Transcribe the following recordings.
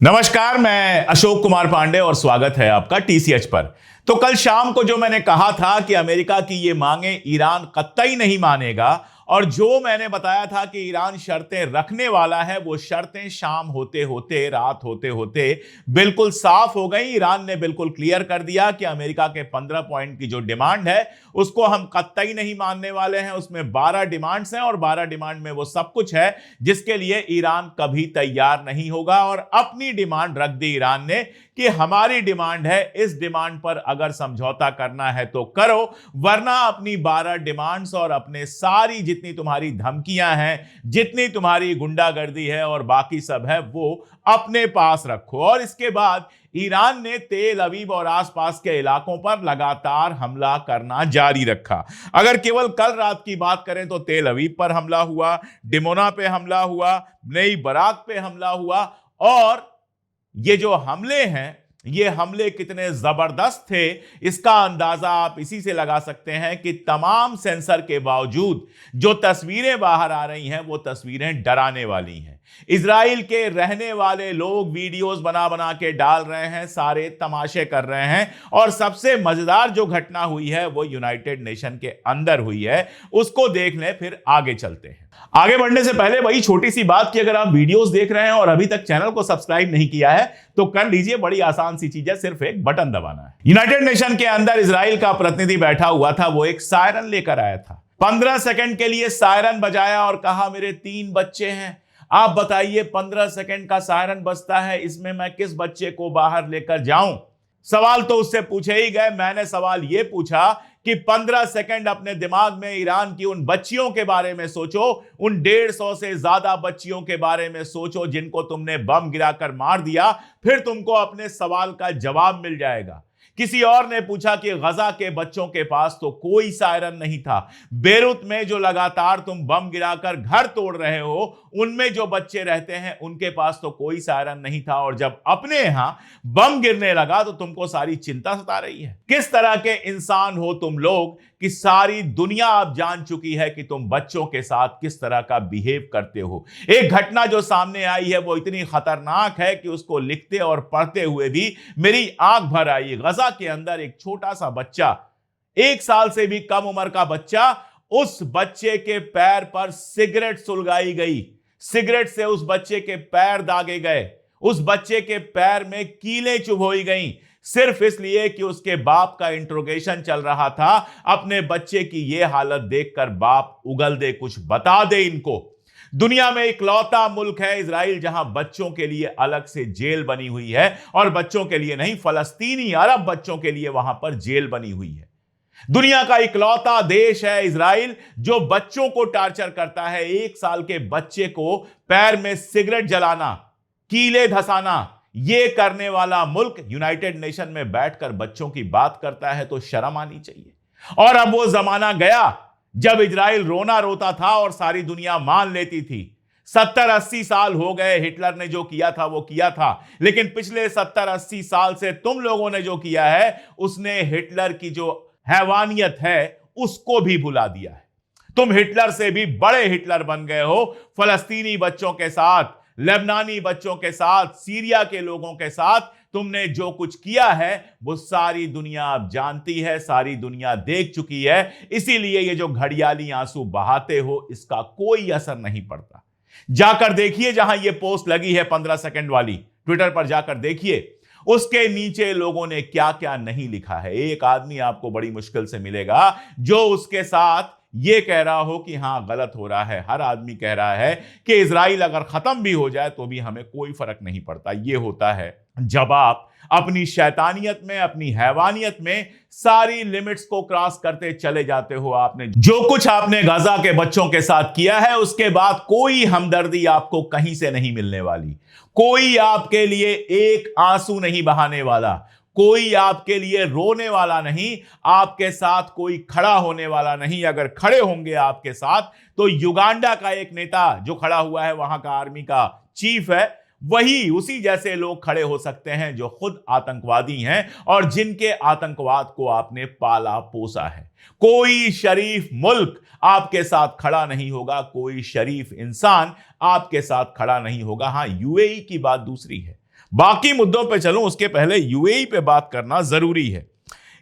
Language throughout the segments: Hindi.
नमस्कार, मैं अशोक कुमार पांडे और स्वागत है आपका टीसीएच पर। तो कल शाम को जो मैंने कहा था कि अमेरिका की ये मांगे ईरान कतई नहीं मानेगा और जो मैंने बताया था कि ईरान शर्तें रखने वाला है, वो शर्तें शाम होते होते, रात होते होते बिल्कुल साफ हो गई। ईरान ने बिल्कुल क्लियर कर दिया कि अमेरिका के 15 पॉइंट की जो डिमांड है उसको हम कतई नहीं मानने वाले हैं। उसमें 12 डिमांड्स हैं और 12 डिमांड में वो सब कुछ है जिसके लिए ईरान कभी तैयार नहीं होगा। और अपनी डिमांड रख दी ईरान ने कि हमारी डिमांड है, इस डिमांड पर अगर समझौता करना है तो करो, वरना अपनी 12 डिमांड्स और अपने सारी जितनी तुम्हारी धमकियां हैं, जितनी तुम्हारी गुंडागर्दी है और बाकी सब है, वो अपने पास रखो। और इसके बाद ईरान ने तेल अवीव और आसपास के इलाकों पर लगातार हमला करना जारी रखा। अगर केवल कल रात की बात करें तो तेल अवीव पर हमला हुआ, डिमोना पे हमला हुआ, नई बराक पे हमला हुआ। और ये जो हमले हैं, ये हमले कितने जबरदस्त थे इसका अंदाजा आप इसी से लगा सकते हैं कि तमाम सेंसर के बावजूद जो तस्वीरें बाहर आ रही हैं वो तस्वीरें डराने वाली हैं। इजराइल के रहने वाले लोग वीडियोस बना बना के डाल रहे हैं, सारे तमाशे कर रहे हैं। और सबसे मजेदार जो घटना हुई है वो यूनाइटेड नेशन के अंदर हुई है, उसको देख लें फिर आगे चलते हैं। आगे बढ़ने से पहले वही छोटी सी बात कि अगर आप वीडियोस देख रहे हैं और अभी तक चैनल को सब्सक्राइब नहीं किया है तो कर लीजिए, बड़ी आसान सी चीज है, सिर्फ एक बटन दबाना है। यूनाइटेड नेशन के अंदर इजराइल का प्रतिनिधि बैठा हुआ था, वो एक सायरन लेकर आया था। 15 सेकंड के लिए सायरन बजाया और कहा मेरे 3 बच्चे हैं। आप बताइए 15 सेकंड का सायरन बजता है, इसमें मैं किस बच्चे को बाहर लेकर जाऊं? सवाल तो उससे पूछे ही गए। मैंने सवाल यह पूछा कि 15 सेकंड अपने दिमाग में ईरान की उन बच्चियों के बारे में सोचो, उन 150 से ज्यादा बच्चियों के बारे में सोचो जिनको तुमने बम गिराकर मार दिया, फिर तुमको अपने सवाल का जवाब मिल जाएगा। किसी और ने पूछा कि गजा के बच्चों के पास तो कोई सायरन नहीं था। बेरूत में जो लगातार तुम बम गिराकर घर तोड़ रहे हो, उनमें जो बच्चे रहते हैं उनके पास तो कोई सायरन नहीं था। और जब अपने यहां बम गिरने लगा तो तुमको सारी चिंता सता रही है। किस तरह के इंसान हो तुम लोग कि सारी दुनिया अब जान चुकी है कि तुम बच्चों के साथ किस तरह का बिहेव करते हो। एक घटना जो सामने आई है वो इतनी खतरनाक है कि उसको लिखते और पढ़ते हुए भी मेरी आंख भर आई। गजा के अंदर एक छोटा सा बच्चा, 1 साल से भी कम उम्र का बच्चा, उस बच्चे के पैर पर सिगरेट सुलगाई गई। सिगरेट से उस बच्चे के पैर दागे गए, उस बच्चे के पैर में कीलें चुभोई गईं, सिर्फ इसलिए कि उसके बाप का इंट्रोगेशन चल रहा था। अपने बच्चे की यह हालत देखकर बाप उगल दे, कुछ बता दे इनको। दुनिया में इकलौता मुल्क है इजराइल जहां बच्चों के लिए अलग से जेल बनी हुई है, और बच्चों के लिए नहीं, फलस्तीनी अरब बच्चों के लिए वहां पर जेल बनी हुई है। दुनिया का इकलौता देश है इजराइल जो बच्चों को टार्चर करता है। 1 साल के बच्चे को पैर में सिगरेट जलाना, कीले धसाना, यह करने वाला मुल्क यूनाइटेड नेशन में बैठकर बच्चों की बात करता है तो शर्म आनी चाहिए। और अब वो जमाना गया जब इजराइल रोना रोता था और सारी दुनिया मान लेती थी। 70-80 साल हो गए, हिटलर ने जो किया था वो किया था, लेकिन पिछले 70-80 साल से तुम लोगों ने जो किया है उसने हिटलर की जो हैवानियत है उसको भी भुला दिया है। तुम हिटलर से भी बड़े हिटलर बन गए हो। फलस्तीनी बच्चों के साथ, लेबनानी बच्चों के साथ, सीरिया के लोगों के साथ तुमने जो कुछ किया है वो सारी दुनिया अब जानती है, सारी दुनिया देख चुकी है। इसीलिए ये जो घड़ियाली आंसू बहाते हो इसका कोई असर नहीं पड़ता। जाकर देखिए जहां ये पोस्ट लगी है 15 सेकंड वाली, ट्विटर पर जाकर देखिए उसके नीचे लोगों ने क्या क्या नहीं लिखा है। एक आदमी आपको बड़ी मुश्किल से मिलेगा जो उसके साथ यह कह रहा हो कि हां गलत हो रहा है। हर आदमी कह रहा है कि इजराइल अगर खत्म भी हो जाए तो भी हमें कोई फर्क नहीं पड़ता। यह होता है जब आप अपनी शैतानियत में, अपनी हैवानियत में सारी लिमिट्स को क्रॉस करते चले जाते हो। आपने जो कुछ आपने गजा के बच्चों के साथ किया है उसके बाद कोई हमदर्दी आपको कहीं से नहीं मिलने वाली। कोई आपके लिए एक आंसू नहीं बहाने वाला, कोई आपके लिए रोने वाला नहीं, आपके साथ कोई खड़ा होने वाला नहीं। अगर खड़े होंगे आपके साथ तो युगांडा का एक नेता जो खड़ा हुआ है, वहां का आर्मी का चीफ है, वही उसी जैसे लोग खड़े हो सकते हैं जो खुद आतंकवादी हैं और जिनके आतंकवाद को आपने पाला पोसा है। कोई शरीफ मुल्क आपके साथ खड़ा नहीं होगा, कोई शरीफ इंसान आपके साथ खड़ा नहीं होगा। हां, यूएई की बात दूसरी है। बाकी मुद्दों पे चलूं उसके पहले यूएई पे बात करना जरूरी है।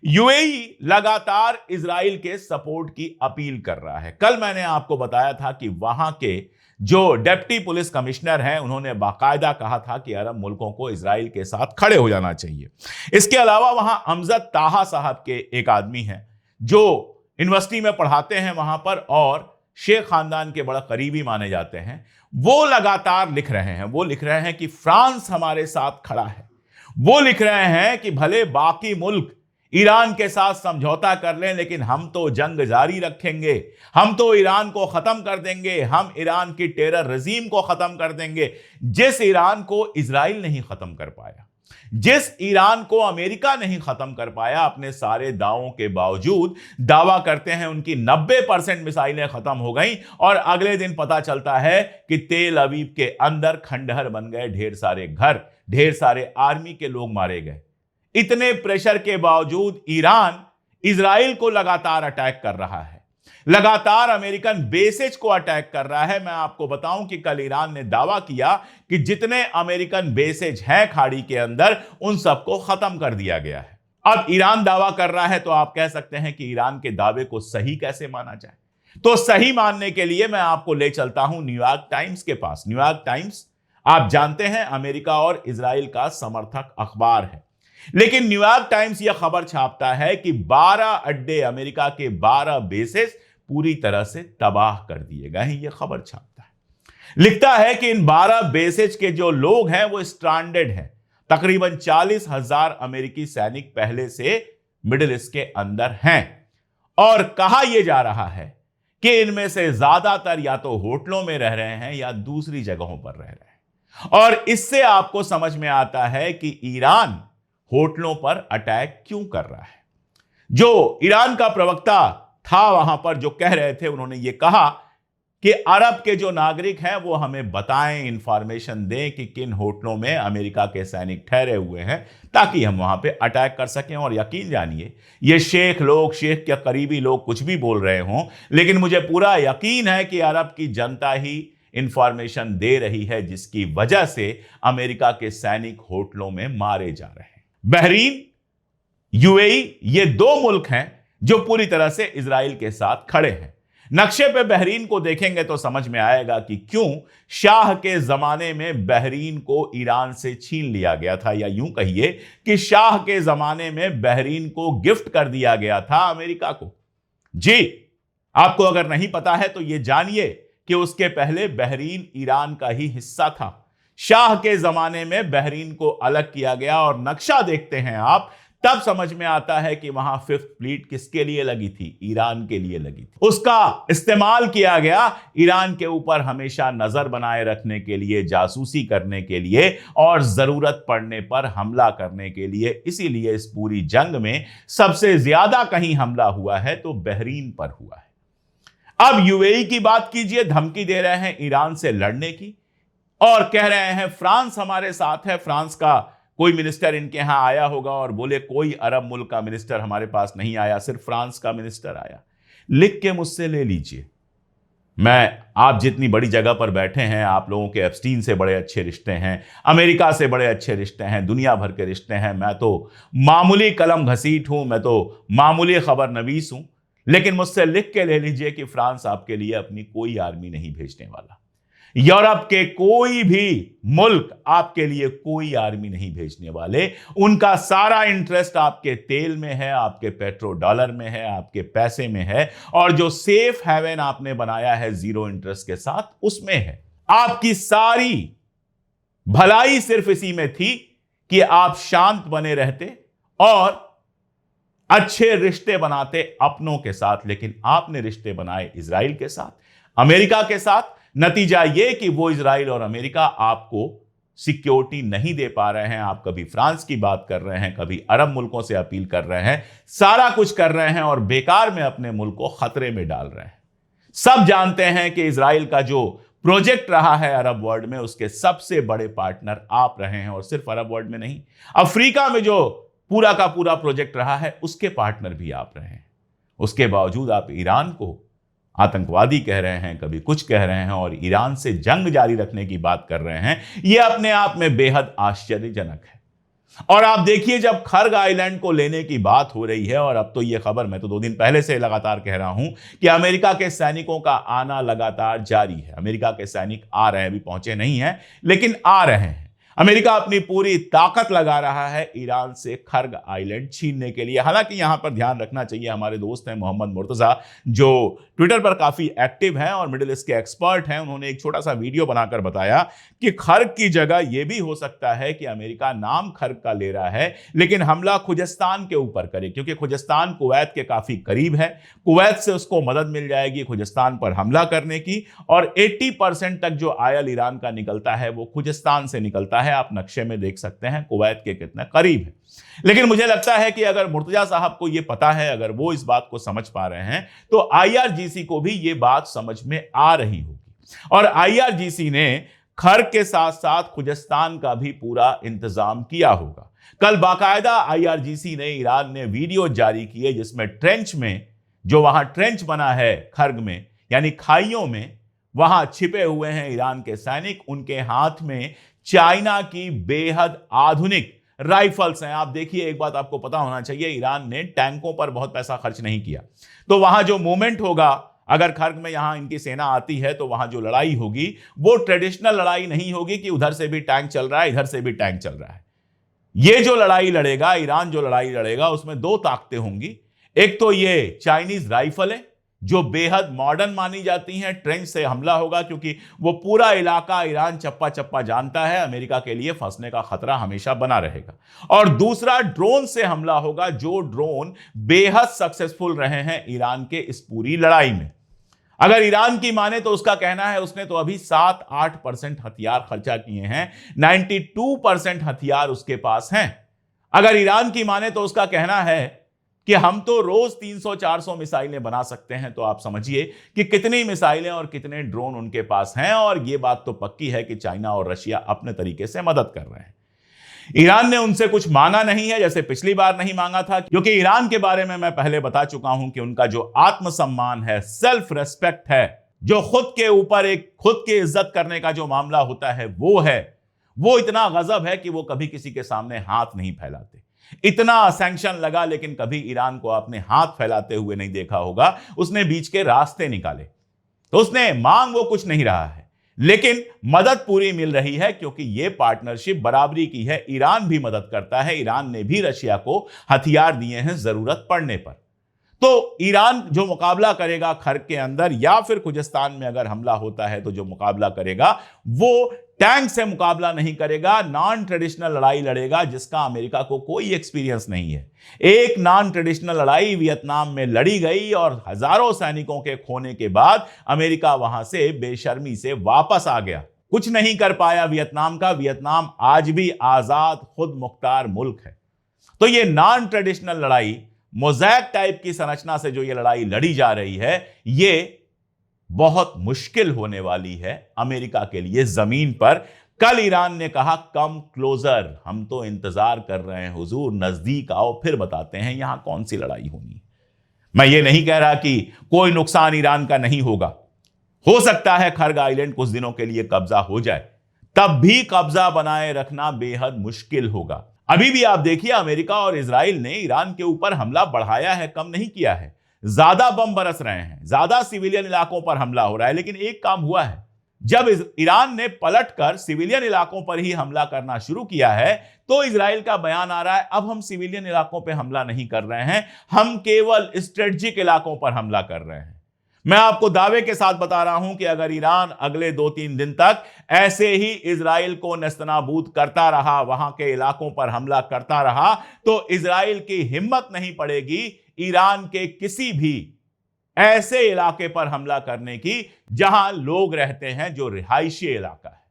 यूएई लगातार इजराइल के सपोर्ट की अपील कर रहा है। कल मैंने आपको बताया था कि वहां के जो डिप्टी पुलिस कमिश्नर हैं उन्होंने बाकायदा कहा था कि अरब मुल्कों को इजराइल के साथ खड़े हो जाना चाहिए। इसके अलावा वहां अमजद ताहा साहब के एक आदमी हैं जो यूनिवर्सिटी में पढ़ाते हैं वहां पर और शेख खानदान के बड़ा करीबी माने जाते हैं। वो लगातार लिख रहे हैं कि फ्रांस हमारे साथ खड़ा है। वो लिख रहे हैं कि भले बाकी मुल्क ईरान के साथ समझौता कर लें लेकिन हम तो जंग जारी रखेंगे, हम तो ईरान को खत्म कर देंगे, हम ईरान की टेरर रजीम को खत्म कर देंगे। जिस ईरान को इजराइल नहीं खत्म कर पाया, जिस ईरान को अमेरिका नहीं खत्म कर पाया, अपने सारे दावों के बावजूद दावा करते हैं उनकी 90% मिसाइलें खत्म हो गई और अगले दिन पता चलता है कि तेल अवीव के अंदर खंडहर बन गए, ढेर सारे घर, ढेर सारे आर्मी के लोग मारे गए। इतने प्रेशर के बावजूद ईरान इजराइल को लगातार अटैक कर रहा है, लगातार अमेरिकन बेसेज को अटैक कर रहा है। मैं आपको बताऊं कि कल ईरान ने दावा किया कि जितने अमेरिकन बेसेज हैं खाड़ी के अंदर उन सबको खत्म कर दिया गया है। अब ईरान दावा कर रहा है तो आप कह सकते हैं कि ईरान के दावे को सही कैसे माना जाए। तो सही मानने के लिए मैं आपको ले चलता हूं न्यूयॉर्क टाइम्स के पास। न्यूयॉर्क टाइम्स आप जानते हैं अमेरिका और इजराइल का समर्थक अखबार है, लेकिन न्यूयॉर्क टाइम्स यह खबर छापता है कि 12 अड्डे, अमेरिका के 12 बेसेस पूरी तरह से तबाह कर दिए गए हैं। यह खबर छापता है, लिखता है कि इन 12 बेसेज के जो लोग हैं वो स्ट्रैंडेड हैं। तकरीबन 40,000 अमेरिकी सैनिक पहले से मिडिल ईस्ट के अंदर हैं और कहा यह जा रहा है कि इनमें से ज्यादातर या तो होटलों में रह रहे हैं या दूसरी जगहों पर रह रहे हैं। और इससे आपको समझ में आता है कि ईरान होटलों पर अटैक क्यों कर रहा है। जो ईरान का प्रवक्ता था वहां पर जो कह रहे थे, उन्होंने ये कहा कि अरब के जो नागरिक हैं वो हमें बताएं, इंफॉर्मेशन दें कि किन होटलों में अमेरिका के सैनिक ठहरे हुए हैं ताकि हम वहां पे अटैक कर सकें। और यकीन जानिए ये शेख लोग, शेख के करीबी लोग कुछ भी बोल रहे हों, लेकिन मुझे पूरा यकीन है कि अरब की जनता ही इंफॉर्मेशन दे रही है जिसकी वजह से अमेरिका के सैनिक होटलों में मारे जा रहे हैं। बहरीन, यूएई, ये दो मुल्क हैं जो पूरी तरह से इजराइल के साथ खड़े हैं। नक्शे पे बहरीन को देखेंगे तो समझ में आएगा कि क्यों शाह के जमाने में बहरीन को ईरान से छीन लिया गया था, या यूं कहिए कि शाह के जमाने में बहरीन को गिफ्ट कर दिया गया था अमेरिका को। जी, आपको अगर नहीं पता है तो यह जानिए कि उसके पहले बहरीन ईरान का ही हिस्सा था। शाह के जमाने में बहरीन को अलग किया गया और नक्शा देखते हैं आप, तब समझ में आता है कि वहां 5th फ्लीट किसके लिए लगी थी, ईरान के लिए लगी थी। उसका इस्तेमाल किया गया ईरान के ऊपर हमेशा नजर बनाए रखने के लिए, जासूसी करने के लिए और जरूरत पड़ने पर हमला करने के लिए। इसीलिए इस पूरी जंग में सबसे ज्यादा कहीं हमला हुआ है तो बहरीन पर हुआ है। अब यूएई की बात कीजिए, धमकी दे रहे हैं ईरान से लड़ने की और कह रहे हैं फ्रांस हमारे साथ है। फ्रांस का कोई मिनिस्टर इनके यहां आया होगा और बोले कोई अरब मुल्क का मिनिस्टर हमारे पास नहीं आया, सिर्फ फ्रांस का मिनिस्टर आया। लिख के मुझसे ले लीजिए, आप जितनी बड़ी जगह पर बैठे हैं, आप लोगों के एप्स्टीन से बड़े अच्छे रिश्ते हैं, अमेरिका से बड़े अच्छे रिश्ते हैं, दुनिया भर के रिश्ते हैं। मैं तो मामूली कलम घसीट हूं, मैं तो मामूली खबर नवीस हूं, लेकिन मुझसे लिख के ले लीजिए कि फ्रांस आपके लिए अपनी कोई आर्मी नहीं भेजने वाला। यूरोप के कोई भी मुल्क आपके लिए कोई आर्मी नहीं भेजने वाले। उनका सारा इंटरेस्ट आपके तेल में है, आपके पेट्रो डॉलर में है, आपके पैसे में है, और जो सेफ हेवन आपने बनाया है जीरो इंटरेस्ट के साथ, उसमें है। आपकी सारी भलाई सिर्फ इसी में थी कि आप शांत बने रहते और अच्छे रिश्ते बनाते अपनों के साथ, लेकिन आपने रिश्ते बनाए इजराइल के साथ, अमेरिका के साथ। नतीजा यह कि वो इजराइल और अमेरिका आपको सिक्योरिटी नहीं दे पा रहे हैं। आप कभी फ्रांस की बात कर रहे हैं, कभी अरब मुल्कों से अपील कर रहे हैं, सारा कुछ कर रहे हैं और बेकार में अपने मुल्क को खतरे में डाल रहे हैं। सब जानते हैं कि इजराइल का जो प्रोजेक्ट रहा है अरब वर्ल्ड में, उसके सबसे बड़े पार्टनर आप रहे हैं। और सिर्फ अरब वर्ल्ड में नहीं, अफ्रीका में जो पूरा का पूरा प्रोजेक्ट रहा है उसके पार्टनर भी आप रहे हैं। उसके बावजूद आप ईरान को आतंकवादी कह रहे हैं, कभी कुछ कह रहे हैं और ईरान से जंग जारी रखने की बात कर रहे हैं। यह अपने आप में बेहद आश्चर्यजनक है। और आप देखिए, जब खर्ग आइलैंड को लेने की बात हो रही है, और अब तो यह खबर मैं तो 2 दिन पहले से लगातार कह रहा हूं कि अमेरिका के सैनिकों का आना लगातार जारी है। अमेरिका के सैनिक आ रहे हैं, अभी पहुंचे नहीं हैं लेकिन आ रहे हैं। अमेरिका अपनी पूरी ताकत लगा रहा है ईरान से खर्ग आइलैंड छीनने के लिए। हालांकि यहां पर ध्यान रखना चाहिए, हमारे दोस्त हैं मोहम्मद मुर्तजा, जो ट्विटर पर काफी एक्टिव हैं और मिडिल ईस्ट के एक्सपर्ट हैं। उन्होंने एक छोटा सा वीडियो बनाकर बताया कि खर्ग की जगह यह भी हो सकता है कि अमेरिका नाम खर्ग का ले रहा है लेकिन हमला खुजस्तान के ऊपर करे, क्योंकि खुजस्तान कुवैत के काफी करीब है। कुवैत से उसको मदद मिल जाएगी खुजस्तान पर हमला करने की, और 80% तक जो आयल ईरान का निकलता है वो खुजस्तान से निकलता है। आप नक्शे में देख सकते हैं कुवैत के कितने करीब है। लेकिन मुझे लगता है कि अगर मुर्तजा साहब को यह पता है, अगर वो इस बात को समझ पा रहे हैं, तो IRGC को भी यह बात समझ में आ रही होगी। और IRGC ने खर्ग के साथ साथ खुजस्तान का भी पूरा इंतजाम किया होगा। कल बाकायदा IRGC ने, ईरान ने वीडियो जारी किए जिसमें ट्रेंच में, जो वहां ट्रेंच बना है खर्ग में, यानी खाइयों में, वहां छिपे हुए हैं ईरान के सैनिक। उनके हाथ में चाइना की बेहद आधुनिक राइफल्स हैं। आप देखिए, एक बात आपको पता होना चाहिए, ईरान ने टैंकों पर बहुत पैसा खर्च नहीं किया। तो वहां जो मूवमेंट होगा, अगर खर्ग में यहां इनकी सेना आती है तो वहां जो लड़ाई होगी वो ट्रेडिशनल लड़ाई नहीं होगी कि उधर से भी टैंक चल रहा है, इधर से भी टैंक चल रहा है। ये जो लड़ाई लड़ेगा, ईरान जो लड़ाई लड़ेगा, उसमें 2 ताकतें होंगी। एक तो ये चाइनीज राइफल है जो बेहद मॉडर्न मानी जाती हैं। ट्रेंच से हमला होगा क्योंकि वो पूरा इलाका ईरान चप्पा चप्पा जानता है। अमेरिका के लिए फंसने का खतरा हमेशा बना रहेगा। और दूसरा ड्रोन से हमला होगा, जो ड्रोन बेहद सक्सेसफुल रहे हैं ईरान के इस पूरी लड़ाई में। अगर ईरान की माने तो उसका कहना है उसने तो अभी 7-8% हथियार खर्चा किए हैं, 92% हथियार उसके पास हैं। अगर ईरान की माने तो उसका कहना है कि हम तो रोज 300-400 मिसाइलें बना सकते हैं। तो आप समझिए कि कितनी मिसाइलें और कितने ड्रोन उनके पास हैं। और यह बात तो पक्की है कि चाइना और रशिया अपने तरीके से मदद कर रहे हैं। ईरान ने उनसे कुछ मांगा नहीं है, जैसे पिछली बार नहीं मांगा था, क्योंकि ईरान के बारे में मैं पहले बता चुका हूं कि उनका जो आत्मसम्मान है, सेल्फ रेस्पेक्ट है, जो खुद के ऊपर एक खुद की इज्जत करने का जो मामला होता है, वो इतना गजब है कि वो कभी किसी के सामने हाथ नहीं फैलाते। इतना सैंक्शन लगा लेकिन कभी ईरान को आपने हाथ फैलाते हुए नहीं देखा होगा। उसने बीच के रास्ते निकाले, तो उसने मांग वो कुछ नहीं रहा है, लेकिन मदद पूरी मिल रही है क्योंकि यह पार्टनरशिप बराबरी की है। ईरान भी मदद करता है, ईरान ने भी रशिया को हथियार दिए हैं जरूरत पड़ने पर। तो ईरान जो मुकाबला करेगा खर्ग के अंदर, या फिर खुजस्तान में अगर हमला होता है तो जो मुकाबला करेगा वो टैंक से मुकाबला नहीं करेगा, नॉन ट्रेडिशनल लड़ाई लड़ेगा जिसका अमेरिका को कोई एक्सपीरियंस नहीं है। एक नॉन ट्रेडिशनल लड़ाई वियतनाम में लड़ी गई और हजारों सैनिकों के खोने के बाद अमेरिका वहां से बेशर्मी से वापस आ गया। कुछ नहीं कर पाया वियतनाम का। वियतनाम आज भी आजाद खुद मुख्तार मुल्क है। तो ये नॉन ट्रेडिशनल लड़ाई, मोज़ैक टाइप की संरचना से जो ये लड़ाई लड़ी जा रही है, ये बहुत मुश्किल होने वाली है अमेरिका के लिए जमीन पर। कल ईरान ने कहा कम क्लोजर, हम तो इंतजार कर रहे हैं हुजूर, नजदीक आओ फिर बताते हैं यहां कौन सी लड़ाई होनी। मैं ये नहीं कह रहा कि कोई नुकसान ईरान का नहीं होगा, हो सकता है खर्ग आइलैंड कुछ दिनों के लिए कब्जा हो जाए, तब भी कब्जा बनाए रखना बेहद मुश्किल होगा। अभी भी आप देखिए, अमेरिका और इजराइल ने ईरान के ऊपर हमला बढ़ाया है, कम नहीं किया है। ज्यादा बम बरस रहे हैं, ज्यादा सिविलियन इलाकों पर हमला हो रहा है, लेकिन एक काम हुआ है, जब ईरान ने पलटकर सिविलियन इलाकों पर ही हमला करना शुरू किया है तो इजराइल का बयान आ रहा है अब हम सिविलियन इलाकों पर हमला नहीं कर रहे हैं, हम केवल स्ट्रेटेजिक इलाकों पर हमला कर रहे हैं। मैं आपको दावे के साथ बता रहा हूं कि अगर ईरान अगले 2-3 दिन तक ऐसे ही इजराइल को नेस्तनाबूद करता रहा, वहां के इलाकों पर हमला करता रहा, तो इजराइल की हिम्मत नहीं पड़ेगी ईरान के किसी भी ऐसे इलाके पर हमला करने की जहां लोग रहते हैं, जो रिहायशी इलाका है।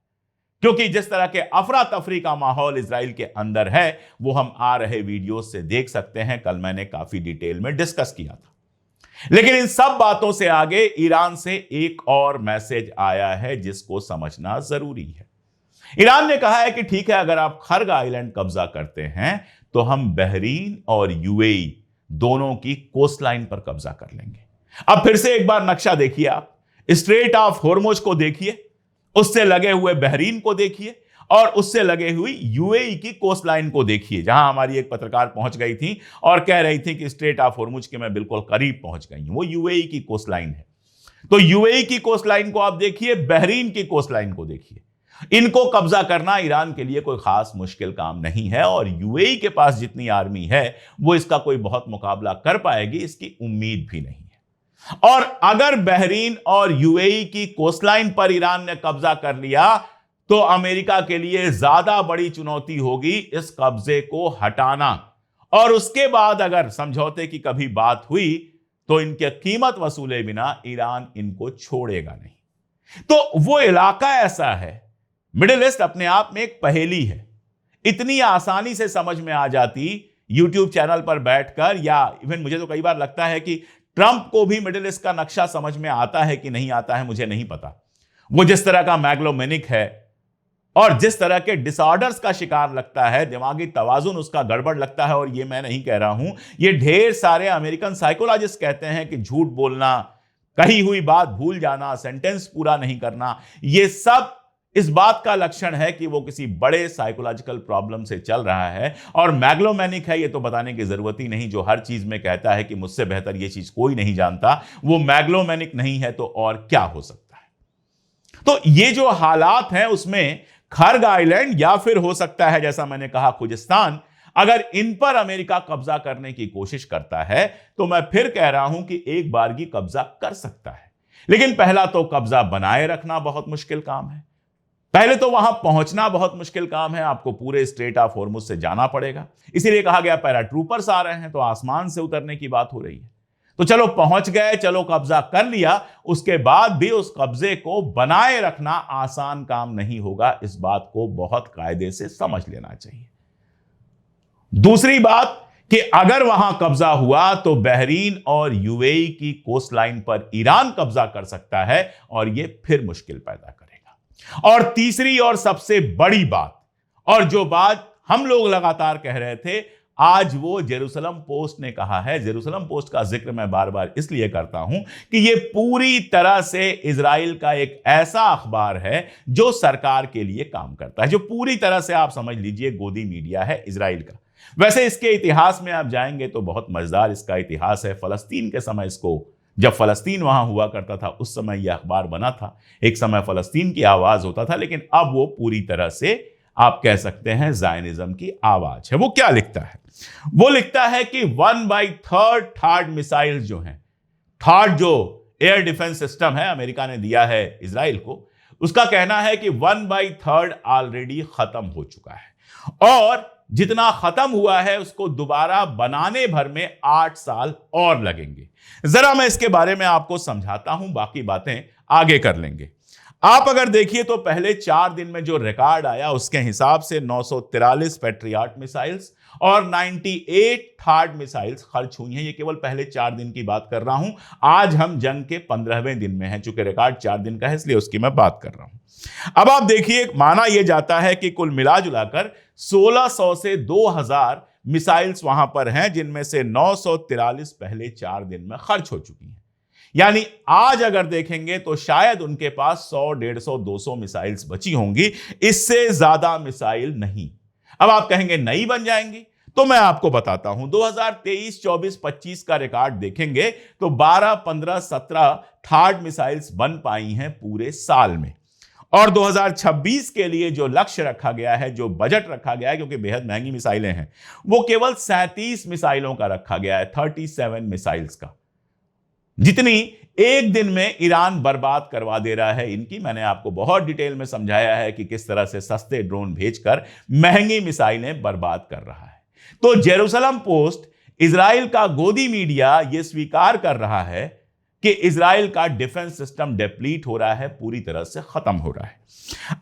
क्योंकि जिस तरह के अफरा तफरी का माहौल इजराइल के अंदर है, वो हम आ रहे वीडियो से देख सकते हैं। कल मैंने काफी डिटेल में डिस्कस किया था। लेकिन इन सब बातों से आगे ईरान से एक और मैसेज आया है जिसको समझना जरूरी है। ईरान ने कहा है कि ठीक है, अगर आप खर्ग आइलैंड कब्जा करते हैं तो हम बहरीन और यूएई दोनों की कोस्ट लाइन पर कब्जा कर लेंगे। अब फिर से एक बार नक्शा देखिए आप, स्ट्रेट ऑफ होर्मुज को देखिए, उससे लगे हुए बहरीन को देखिए और उससे लगे हुई यूएई की कोस्ट लाइन को देखिए, जहां हमारी एक पत्रकार पहुंच गई थी और कह रही थी कि स्ट्रेट ऑफ होर्मुज के मैं बिल्कुल करीब पहुंच गई हूं। वो यूएई की कोस्ट लाइन है। तो यूएई की कोस्ट लाइन को आप देखिए, बहरीन की कोस्ट लाइन को देखिए। इनको कब्जा करना ईरान के लिए कोई खास मुश्किल काम नहीं है और यूएई के पास जितनी आर्मी है वो इसका कोई बहुत मुकाबला कर पाएगी, इसकी उम्मीद भी नहीं है। और अगर बहरीन और यूएई की कोस्टलाइन पर ईरान ने कब्जा कर लिया तो अमेरिका के लिए ज्यादा बड़ी चुनौती होगी इस कब्जे को हटाना। और उसके बाद अगर समझौते की कभी बात हुई तो इनके कीमत वसूले बिना ईरान इनको छोड़ेगा नहीं। तो वो इलाका ऐसा है, मिडिल ईस्ट अपने आप में एक पहेली है। इतनी आसानी से समझ में आ जाती यूट्यूब चैनल पर बैठकर, या इवन मुझे तो कई बार लगता है कि ट्रंप को भी मिडिल ईस्ट का नक्शा समझ में आता है कि नहीं आता है, मुझे नहीं पता। वो जिस तरह का मैग्लोमेनिक है और जिस तरह के डिसऑर्डर्स का शिकार लगता है, दिमागी तवाजुन उसका गड़बड़ लगता है। और ये मैं नहीं कह रहा हूं, ये ढेर सारे अमेरिकन साइकोलॉजिस्ट कहते हैं कि झूठ बोलना, कही हुई बात भूल जाना, सेंटेंस पूरा नहीं करना, ये सब इस बात का लक्षण है कि वो किसी बड़े साइकोलॉजिकल प्रॉब्लम से चल रहा है। और मैग्लोमैनिक है, ये तो बताने की जरूरत ही नहीं, जो हर चीज में कहता है कि मुझसे बेहतर ये चीज कोई नहीं जानता, वो मैग्लोमैनिक नहीं है तो और क्या हो सकता है। तो ये जो हालात हैं उसमें खर्ग आइलैंड या फिर हो सकता है जैसा मैंने कहा खुजिस्तान, अगर इन पर अमेरिका कब्जा करने की कोशिश करता है तो मैं फिर कह रहा हूं कि एक बारगी कब्जा कर सकता है। लेकिन पहला तो कब्जा बनाए रखना बहुत मुश्किल काम है, पहले तो वहां पहुंचना बहुत मुश्किल काम है, आपको पूरे स्ट्रेट ऑफ होर्मुज से जाना पड़ेगा। इसीलिए कहा गया पैराट्रूपर्स आ रहे हैं, तो आसमान से उतरने की बात हो रही है। तो चलो पहुंच गए, चलो कब्जा कर लिया, उसके बाद भी उस कब्जे को बनाए रखना आसान काम नहीं होगा। इस बात को बहुत कायदे से समझ लेना चाहिए। दूसरी बात कि अगर वहां कब्जा हुआ तो बहरीन और यूएई की कोस्ट लाइन पर ईरान कब्जा कर सकता है और यह फिर मुश्किल पैदा करेगा। और तीसरी और सबसे बड़ी बात, और जो बात हम लोग लगातार कह रहे थे, आज वो जेरूसलम पोस्ट ने कहा है। जेरूसलम पोस्ट का जिक्र मैं बार बार इसलिए करता हूं कि ये पूरी तरह से इजराइल का एक ऐसा अखबार है जो सरकार के लिए काम करता है, जो पूरी तरह से आप समझ लीजिए गोदी मीडिया है इजराइल का। वैसे इसके इतिहास में आप जाएंगे तो बहुत मजेदार इसका इतिहास है। फलस्तीन के समय, इसको जब फलस्तीन वहां हुआ करता था उस समय यह अखबार बना था। एक समय फलस्तीन की आवाज होता था, लेकिन अब वो पूरी तरह से आप कह सकते हैं ज़ायनिज्म की आवाज है। वो क्या लिखता है? वो लिखता है कि 1/3 थार्ड मिसाइल जो हैं, थार्ड जो एयर डिफेंस सिस्टम है अमेरिका ने दिया है इजराइल को, उसका कहना है कि 1/3 ऑलरेडी खत्म हो चुका है और जितना खत्म हुआ है उसको दोबारा बनाने भर में 8 साल और लगेंगे। जरा मैं इसके बारे में आपको समझाता हूं, बाकी बातें आगे कर लेंगे। आप अगर देखिए तो पहले 4 दिन में जो रिकॉर्ड आया उसके हिसाब से 943 पैट्रियट मिसाइल्स और 98 थार्ड मिसाइल्स खर्च हुई हैं। ये केवल पहले 4 दिन की बात कर रहा हूं। आज हम जंग के 15वें दिन में हैं, चूंकि रिकॉर्ड 4 दिन का है इसलिए उसकी मैं बात कर रहा हूं। अब आप देखिए, माना यह जाता है कि कुल मिला जुलाकर 1600 से 2000 मिसाइल्स वहां पर हैं, जिनमें से 943 पहले 4 दिन में खर्च हो चुकी हैं। यानी आज अगर देखेंगे तो शायद उनके पास 100, 150, 200 मिसाइल्स बची होंगी, इससे ज्यादा मिसाइल नहीं। अब आप कहेंगे नई बन जाएंगी, तो मैं आपको बताता हूं 2023, 24, 25 का रिकॉर्ड देखेंगे तो 12, 15, 17 थार्ड मिसाइल्स बन पाई हैं पूरे साल में। और 2026 के लिए जो लक्ष्य रखा गया है, जो बजट रखा गया है, क्योंकि बेहद महंगी मिसाइलें हैं, वो केवल 37 मिसाइलों का रखा गया है, 37 मिसाइल्स का, जितनी एक दिन में ईरान बर्बाद करवा दे रहा है इनकी। मैंने आपको बहुत डिटेल में समझाया है कि किस तरह से सस्ते ड्रोन भेजकर महंगी मिसाइलें बर्बाद कर रहा है। तो जेरूसलम पोस्ट, इजराइल का गोदी मीडिया, यह स्वीकार कर रहा है कि इजराइल का डिफेंस सिस्टम डिप्लीट हो रहा है, पूरी तरह से खत्म हो रहा है।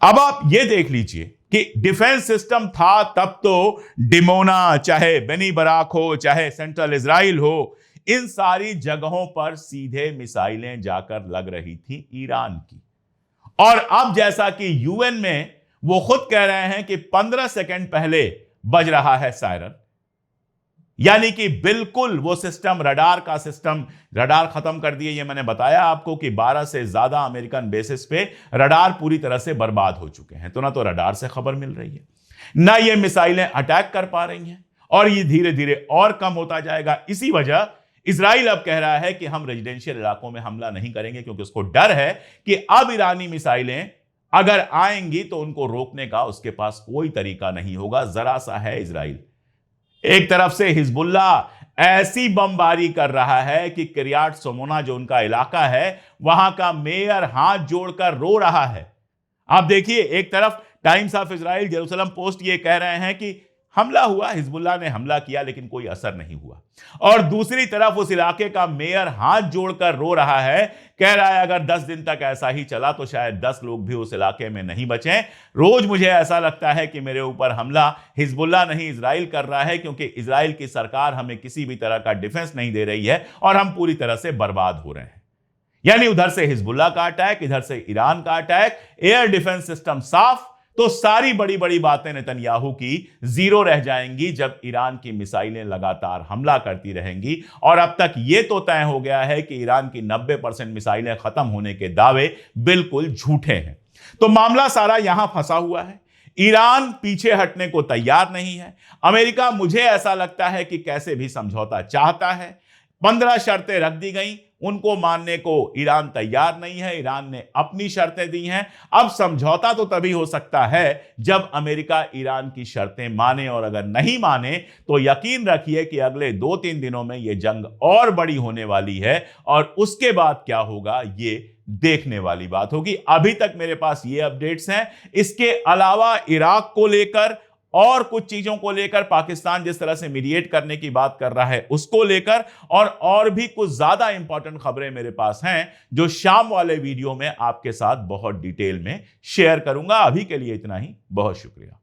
अब आप यह देख लीजिए कि डिफेंस सिस्टम था तब तो डिमोना, चाहे बेनी बराक हो, चाहे सेंट्रल इजराइल हो, इन सारी जगहों पर सीधे मिसाइलें जाकर लग रही थी ईरान की। और अब जैसा कि यूएन में वो खुद कह रहे हैं कि 15 सेकंड पहले बज रहा है सायरन, यानी कि बिल्कुल वो सिस्टम, रडार का सिस्टम, रडार खत्म कर दिए। ये मैंने बताया आपको कि 12 से ज्यादा अमेरिकन बेसिस पे रडार पूरी तरह से बर्बाद हो चुके हैं। तो ना तो रडार से खबर मिल रही है, ना ये मिसाइलें अटैक कर पा रही हैं, और ये धीरे धीरे और कम होता जाएगा। इसी वजह इजराइल अब कह रहा है कि हम रेजिडेंशियल इलाकों में हमला नहीं करेंगे, क्योंकि उसको डर है कि अब ईरानी मिसाइलें अगर आएंगी तो उनको रोकने का उसके पास कोई तरीका नहीं होगा। जरा सा है इजराइल। एक तरफ से हिजबुल्ला ऐसी बमबारी कर रहा है कि किरियात शमोना जो उनका इलाका है, वहां का मेयर हाथ जोड़कर रो रहा है। आप देखिए, एक तरफ times of Israel, Jerusalem post ये कह रहे हैं कि हमला हुआ, हिजबुल्लाह ने हमला किया लेकिन कोई असर नहीं हुआ, और दूसरी तरफ उस इलाके का मेयर हाथ जोड़कर रो रहा है, कह रहा है अगर 10 दिन तक ऐसा ही चला तो शायद 10 लोग भी उस इलाके में नहीं बचे। रोज मुझे ऐसा लगता है कि मेरे ऊपर हमला हिजबुल्लाह नहीं इजराइल कर रहा है, क्योंकि इजराइल की सरकार हमें किसी भी तरह का डिफेंस नहीं दे रही है और हम पूरी तरह से बर्बाद हो रहे हैं। यानी उधर से हिजबुल्लाह का अटैक, इधर से ईरान का अटैक, एयर डिफेंस सिस्टम साफ, तो सारी बड़ी बड़ी बातें नेतन्याहू की जीरो रह जाएंगी जब ईरान की मिसाइलें लगातार हमला करती रहेंगी। और अब तक यह तो तय हो गया है कि ईरान की 90% मिसाइलें खत्म होने के दावे बिल्कुल झूठे हैं। तो मामला सारा यहां फंसा हुआ है। ईरान पीछे हटने को तैयार नहीं है। अमेरिका, मुझे ऐसा लगता है कि कैसे भी समझौता चाहता है। 15 शर्तें रख दी गई, उनको मानने को ईरान तैयार नहीं है। ईरान ने अपनी शर्तें दी हैं। अब समझौता तो तभी हो सकता है जब अमेरिका ईरान की शर्तें माने, और अगर नहीं माने तो यकीन रखिए कि अगले 2-3 दिनों में यह जंग और बड़ी होने वाली है, और उसके बाद क्या होगा ये देखने वाली बात होगी। अभी तक मेरे पास ये अपडेट्स हैं। इसके अलावा इराक को लेकर कुछ चीजों को लेकर, पाकिस्तान जिस तरह से मीडिएट करने की बात कर रहा है उसको लेकर, और भी कुछ ज्यादा इंपॉर्टेंट खबरें मेरे पास हैं जो शाम वाले वीडियो में आपके साथ बहुत डिटेल में शेयर करूंगा। अभी के लिए इतना ही। बहुत शुक्रिया।